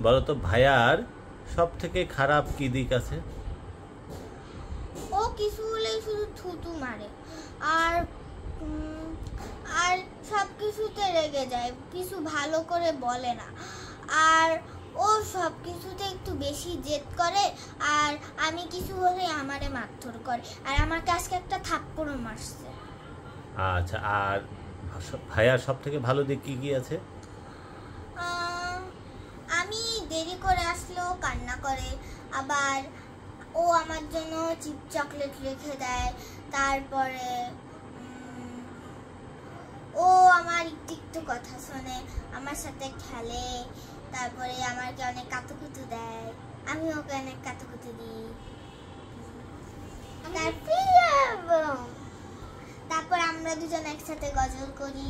বলো তো ভাইয়ার সব থেকে খারাপ কি দিক আছে? ও কিছু হলে শুধু থুতু মারে আর আর সব কিছুতে রেগে যায়, কিছু ভালো করে বলে না, আর ও সব কিছুতে একটু বেশি জেদ করে, আর আমি কিছু হলে আমারে মারধর করে, আর আমার আজকে একটা থাপ্পড়ও মারছে। আচ্ছা, আর ভাইয়ার সব থেকে ভালো দিক কি কি আছে? আমি দেরি করে আসলেও কান্না করে, আবার ও আমার জন্য চিপ চকলেট রেখে দেয়, তারপরে ও আমার একটু একটু কথা শোনে, আমার সাথে খেলে, তারপরে আমাকে অনেক কাতুকুতু দেয়, আমি ওকে অনেক কাতুকুতু দিই। তারপর আমরা দুজন একসাথে গজল করি,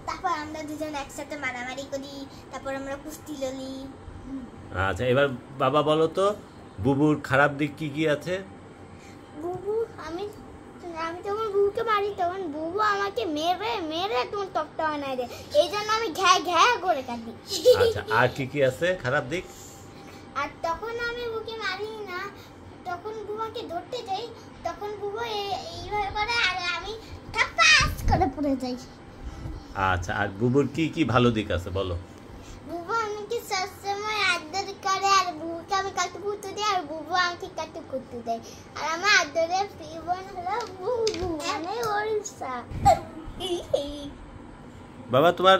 তারপর আমরা দুজন একসাথে মারামারি করি, তারপর আমরা কুস্তি লড়ি। আচ্ছা, এবার বাবা বলো তো বুবুর খারাপ দিক কি কি আছে? বুবু আমি যখন বুবুকে মারি তখন বুবু আমাকে মেরে মেরে তোমার টপটা বানায় দেয়, এই জন্য আমি ঘ্যা ঘ্যা করে কাঁদি। আচ্ছা, আর কি কি আছে খারাপ দিক? আর তখন আমি বুকে মারি না, তখন বুবাকে ধরতে যাই, তখন বুবু এইভাবে করে আর আমি ঠাপাস করে পড়ে যাই। আচ্ছা, আর বুবুর কি কি ভালো দিক আছে বলো? বুবু আমাকে সবসময় আদর করে, আর বুবুকে আমি কাতুকুতু দিই, আর বুবু আমাকে কাতুকুতু দেয়, আর আমার আদরের প্রিয় বোন হলো বুবু, মানে ওরসা। বাবা তোমার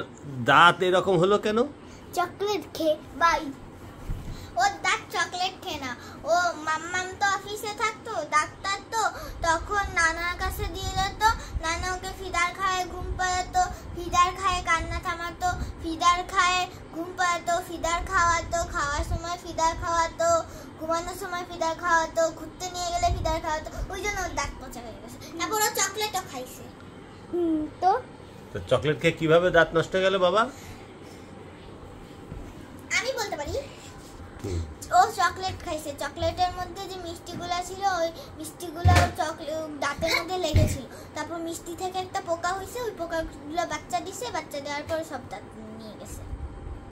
দাঁত এরকম হলো কেন? চকলেট খেয়ে বাই। ওর দাঁত চকলেট খেয়ে না, ও মাম্মাম তো অফিসে থাকতো, ডাক্তার তো, তখন নানার কাছে দিয়ে যেত, নানা ওকে ফিডার খায় ঘুম পাড়াতো, ফিডার খায় কান্না থামাতো, ফিডার খায় ঘুম পাড়াতো, ফিডার খাওয়াতো, খাওয়ার সময় ফিডার খাওয়াতো, ঘুমানোর সময় ফিডার খাওয়াতো, ঘুরতে নিয়ে গেলে ফিডার খাওয়াতো, ওই জন্য ওর দাঁত পচা হয়ে গেছে। তারপর ও চকলেটও খাইছে। তো চকলেট খেয়ে কিভাবে দাঁত নষ্ট হয়ে গেল বাবা? আমি বলতে পারি, ও চকলেট খাইছে, চকলেটের মধ্যে যে মিষ্টিগুলো ছিল ওই মিষ্টিগুলো দাঁতের মধ্যে লেগেছিল, তারপর মিষ্টি থেকে একটা পোকা হয়েছে, ওই পোকাগুলো বাচ্চা দিছে, বাচ্চা দেওয়ার পর সব দাঁত নিয়ে গেছে।